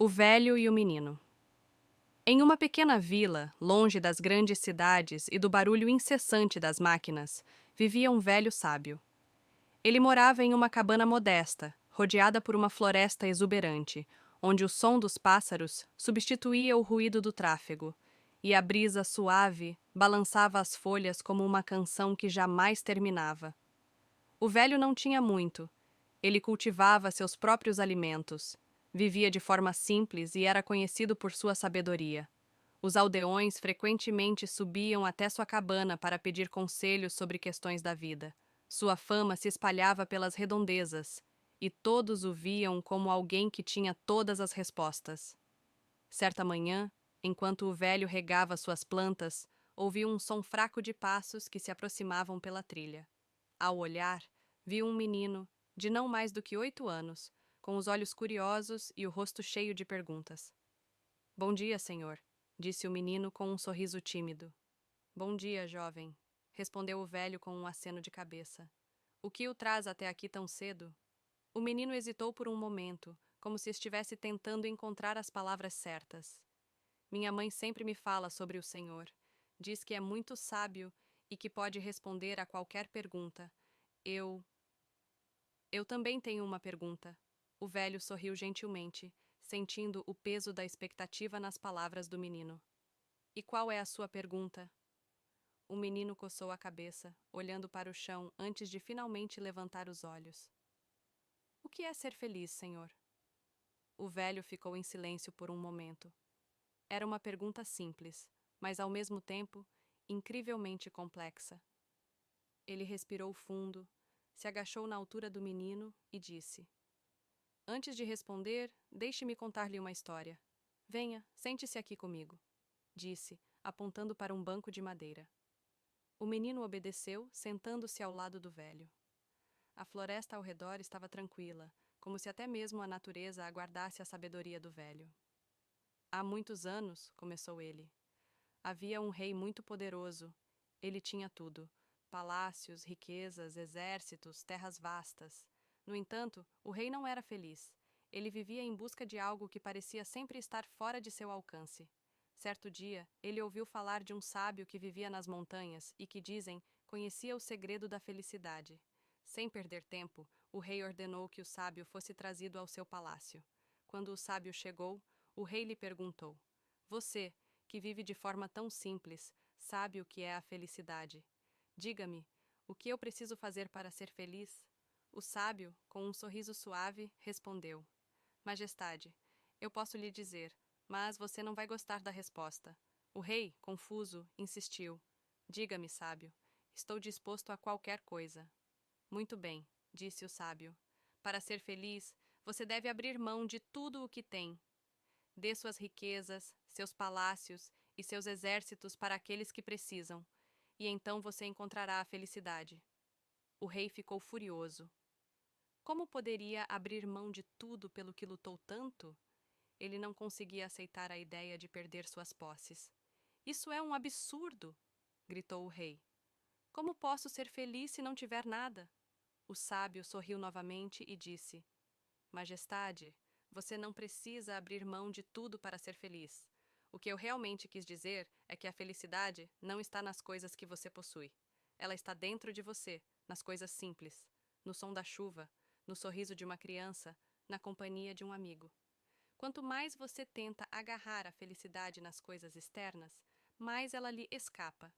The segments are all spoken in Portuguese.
O velho e o menino. Em uma pequena vila, longe das grandes cidades e do barulho incessante das máquinas, vivia um velho sábio. Ele morava em uma cabana modesta, rodeada por uma floresta exuberante, onde o som dos pássaros substituía o ruído do tráfego, e a brisa suave balançava as folhas como uma canção que jamais terminava. O velho não tinha muito. Ele cultivava seus próprios alimentos, vivia de forma simples e era conhecido por sua sabedoria. Os aldeões frequentemente subiam até sua cabana para pedir conselhos sobre questões da vida. Sua fama se espalhava pelas redondezas, e todos o viam como alguém que tinha todas as respostas. Certa manhã, enquanto o velho regava suas plantas, ouviu um som fraco de passos que se aproximavam pela trilha. Ao olhar, viu um menino, de não mais do que 8 anos, com os olhos curiosos e o rosto cheio de perguntas. Bom dia, senhor, disse o menino com um sorriso tímido. Bom dia, jovem, respondeu o velho com um aceno de cabeça. O que o traz até aqui tão cedo? O menino hesitou por um momento, como se estivesse tentando encontrar as palavras certas. Minha mãe sempre me fala sobre o senhor. Diz que é muito sábio e que pode responder a qualquer pergunta. Eu. Eu também tenho uma pergunta. O velho sorriu gentilmente, sentindo o peso da expectativa nas palavras do menino. E qual é a sua pergunta? O menino coçou a cabeça, olhando para o chão antes de finalmente levantar os olhos. O que é ser feliz, senhor? O velho ficou em silêncio por um momento. Era uma pergunta simples, mas ao mesmo tempo incrivelmente complexa. Ele respirou fundo, se agachou na altura do menino e disse: Antes de responder, deixe-me contar-lhe uma história. Venha, sente-se aqui comigo, disse, apontando para um banco de madeira. O menino obedeceu, sentando-se ao lado do velho. A floresta ao redor estava tranquila, como se até mesmo a natureza aguardasse a sabedoria do velho. Há muitos anos, começou ele, havia um rei muito poderoso. Ele tinha tudo: palácios, riquezas, exércitos, terras vastas. No entanto, o rei não era feliz. Ele vivia em busca de algo que parecia sempre estar fora de seu alcance. Certo dia, ele ouviu falar de um sábio que vivia nas montanhas e que, dizem, conhecia o segredo da felicidade. Sem perder tempo, o rei ordenou que o sábio fosse trazido ao seu palácio. Quando o sábio chegou, o rei lhe perguntou: Você, que vive de forma tão simples, sabe o que é a felicidade. Diga-me, o que eu preciso fazer para ser feliz? O sábio, com um sorriso suave, respondeu: Majestade, eu posso lhe dizer, mas você não vai gostar da resposta. O rei, confuso, insistiu: Diga-me, sábio, estou disposto a qualquer coisa. Muito bem, disse o sábio. Para ser feliz, você deve abrir mão de tudo o que tem. Dê suas riquezas, seus palácios e seus exércitos para aqueles que precisam, e então você encontrará a felicidade. O rei ficou furioso. Como poderia abrir mão de tudo pelo que lutou tanto? Ele não conseguia aceitar a ideia de perder suas posses. Isso é um absurdo! Gritou o rei. Como posso ser feliz se não tiver nada? O sábio sorriu novamente e disse: Majestade, você não precisa abrir mão de tudo para ser feliz. O que eu realmente quis dizer é que a felicidade não está nas coisas que você possui. Ela está dentro de você, nas coisas simples, no som da chuva, no sorriso de uma criança, na companhia de um amigo. Quanto mais você tenta agarrar a felicidade nas coisas externas, mais ela lhe escapa.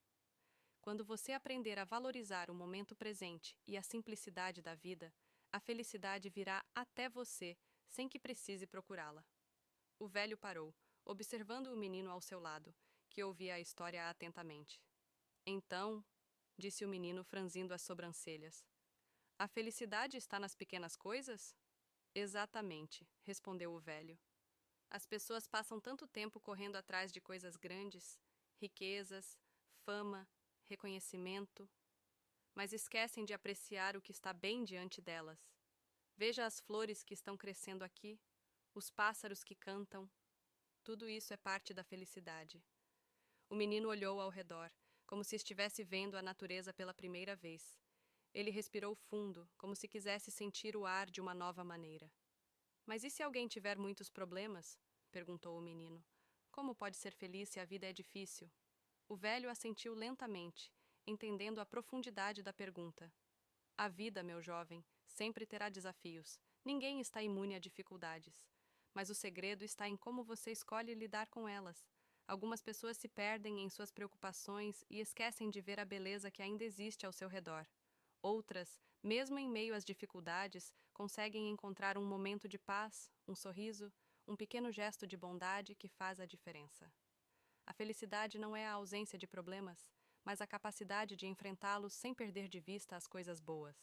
Quando você aprender a valorizar o momento presente e a simplicidade da vida, a felicidade virá até você, sem que precise procurá-la. O velho parou, observando o menino ao seu lado, que ouvia a história atentamente. Então, disse o menino franzindo as sobrancelhas, a felicidade está nas pequenas coisas? Exatamente, respondeu o velho. As pessoas passam tanto tempo correndo atrás de coisas grandes, riquezas, fama, reconhecimento, mas esquecem de apreciar o que está bem diante delas. Veja as flores que estão crescendo aqui, os pássaros que cantam. Tudo isso é parte da felicidade. O menino olhou ao redor, como se estivesse vendo a natureza pela primeira vez. Ele respirou fundo, como se quisesse sentir o ar de uma nova maneira. Mas e se alguém tiver muitos problemas? perguntou o menino. Como pode ser feliz se a vida é difícil? O velho assentiu lentamente, entendendo a profundidade da pergunta. A vida, meu jovem, sempre terá desafios. Ninguém está imune a dificuldades. Mas o segredo está em como você escolhe lidar com elas. Algumas pessoas se perdem em suas preocupações e esquecem de ver a beleza que ainda existe ao seu redor. Outras, mesmo em meio às dificuldades, conseguem encontrar um momento de paz, um sorriso, um pequeno gesto de bondade que faz a diferença. A felicidade não é a ausência de problemas, mas a capacidade de enfrentá-los sem perder de vista as coisas boas.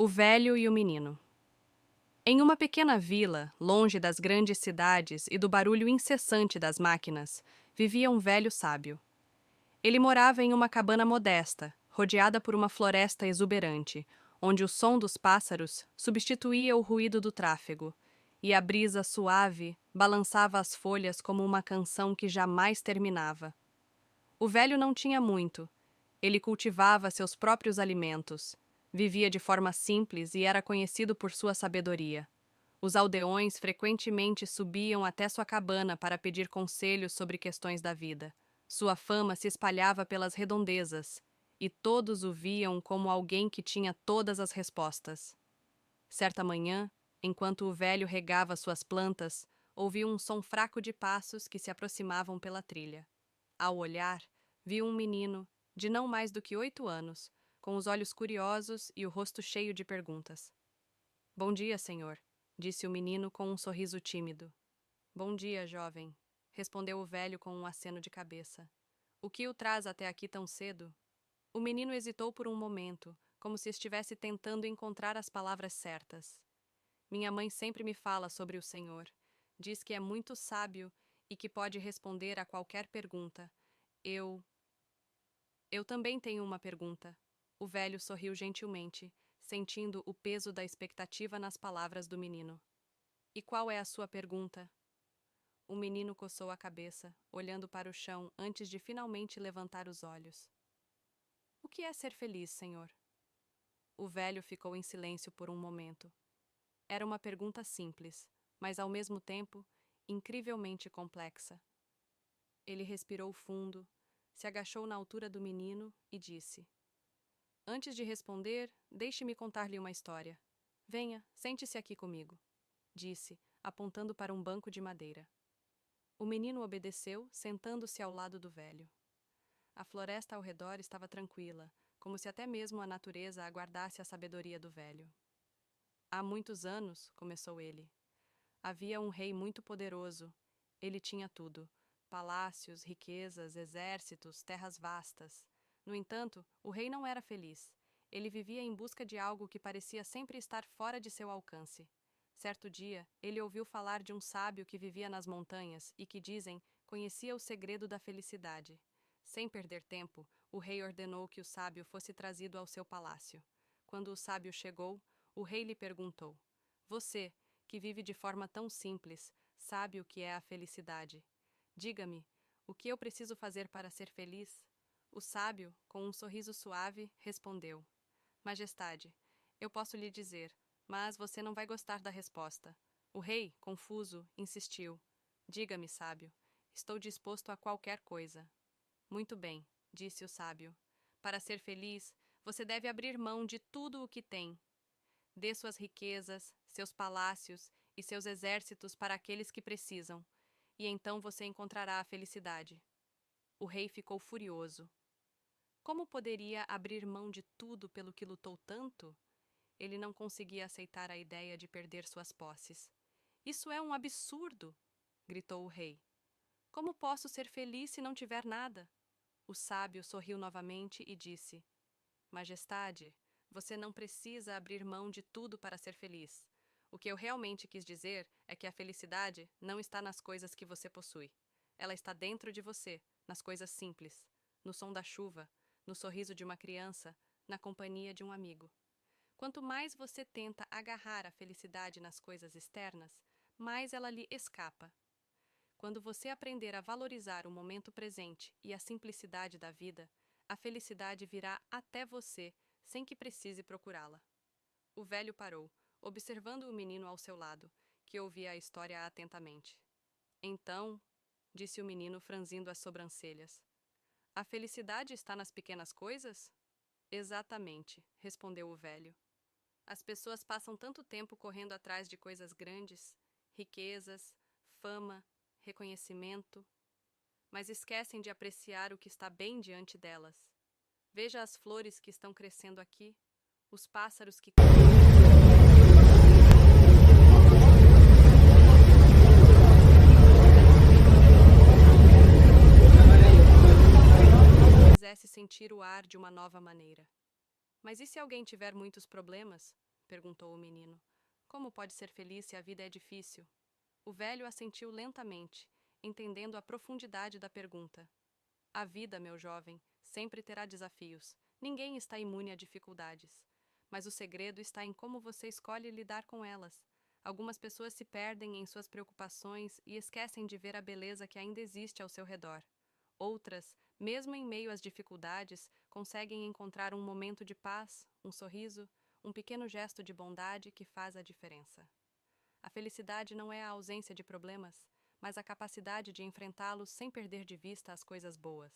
O velho e o menino. Em uma pequena vila, longe das grandes cidades e do barulho incessante das máquinas, vivia um velho sábio. Ele morava em uma cabana modesta, rodeada por uma floresta exuberante, onde o som dos pássaros substituía o ruído do tráfego, e a brisa suave balançava as folhas como uma canção que jamais terminava. O velho não tinha muito. Ele cultivava seus próprios alimentos, vivia de forma simples e era conhecido por sua sabedoria. Os aldeões frequentemente subiam até sua cabana para pedir conselhos sobre questões da vida. Sua fama se espalhava pelas redondezas, e todos o viam como alguém que tinha todas as respostas. Certa manhã, enquanto o velho regava suas plantas, ouviu um som fraco de passos que se aproximavam pela trilha. Ao olhar, viu um menino, de não mais do que 8 anos, com os olhos curiosos e o rosto cheio de perguntas. Bom dia, senhor, disse o menino com um sorriso tímido. Bom dia, jovem, respondeu o velho com um aceno de cabeça. O que o traz até aqui tão cedo? O menino hesitou por um momento, como se estivesse tentando encontrar as palavras certas. Minha mãe sempre me fala sobre o Senhor. Diz que é muito sábio e que pode responder a qualquer pergunta. Eu. Eu também tenho uma pergunta. O velho sorriu gentilmente, sentindo o peso da expectativa nas palavras do menino. E qual é a sua pergunta? O menino coçou a cabeça, olhando para o chão antes de finalmente levantar os olhos. O que é ser feliz, senhor? O velho ficou em silêncio por um momento. Era uma pergunta simples, mas ao mesmo tempo incrivelmente complexa. Ele respirou fundo, se agachou na altura do menino e disse: Antes de responder, deixe-me contar-lhe uma história. Venha, sente-se aqui comigo, disse, apontando para um banco de madeira. O menino obedeceu, sentando-se ao lado do velho. A floresta ao redor estava tranquila, como se até mesmo a natureza aguardasse a sabedoria do velho. Há muitos anos, começou ele, havia um rei muito poderoso. Ele tinha tudo: palácios, riquezas, exércitos, terras vastas. No entanto, o rei não era feliz. Ele vivia em busca de algo que parecia sempre estar fora de seu alcance. Certo dia, ele ouviu falar de um sábio que vivia nas montanhas e que, dizem, conhecia o segredo da felicidade. Sem perder tempo, o rei ordenou que o sábio fosse trazido ao seu palácio. Quando o sábio chegou, o rei lhe perguntou: Você, que vive de forma tão simples, sabe o que é a felicidade. Diga-me, o que eu preciso fazer para ser feliz? O sábio, com um sorriso suave, respondeu: Majestade, eu posso lhe dizer, mas você não vai gostar da resposta. O rei, confuso, insistiu: Diga-me, sábio, estou disposto a qualquer coisa. Muito bem, disse o sábio. Para ser feliz, você deve abrir mão de tudo o que tem. Dê suas riquezas, seus palácios e seus exércitos para aqueles que precisam, e então você encontrará a felicidade. O rei ficou furioso. Como poderia abrir mão de tudo pelo que lutou tanto? Ele não conseguia aceitar a ideia de perder suas posses. Isso é um absurdo! Gritou o rei. Como posso ser feliz se não tiver nada? O sábio sorriu novamente e disse: Majestade, você não precisa abrir mão de tudo para ser feliz. O que eu realmente quis dizer é que a felicidade não está nas coisas que você possui. Ela está dentro de você, nas coisas simples, no som da chuva, no sorriso de uma criança, na companhia de um amigo. Quanto mais você tenta agarrar a felicidade nas coisas externas, mais ela lhe escapa. Quando você aprender a valorizar o momento presente e a simplicidade da vida, a felicidade virá até você sem que precise procurá-la. O velho parou, observando o menino ao seu lado, que ouvia a história atentamente. Então, disse o menino franzindo as sobrancelhas, a felicidade está nas pequenas coisas? Exatamente, respondeu o velho. As pessoas passam tanto tempo correndo atrás de coisas grandes, riquezas, fama, reconhecimento, mas esquecem de apreciar o que está bem diante delas. Veja as flores que estão crescendo aqui, os pássaros que quisesse sentir o ar de uma nova maneira. Mas e se alguém tiver muitos problemas? Perguntou o menino. Como pode ser feliz se a vida é difícil? O velho assentiu lentamente, entendendo a profundidade da pergunta. A vida, meu jovem, sempre terá desafios. Ninguém está imune a dificuldades. Mas o segredo está em como você escolhe lidar com elas. Algumas pessoas se perdem em suas preocupações e esquecem de ver a beleza que ainda existe ao seu redor. Outras, mesmo em meio às dificuldades, conseguem encontrar um momento de paz, um sorriso, um pequeno gesto de bondade que faz a diferença. A felicidade não é a ausência de problemas, mas a capacidade de enfrentá-los sem perder de vista as coisas boas.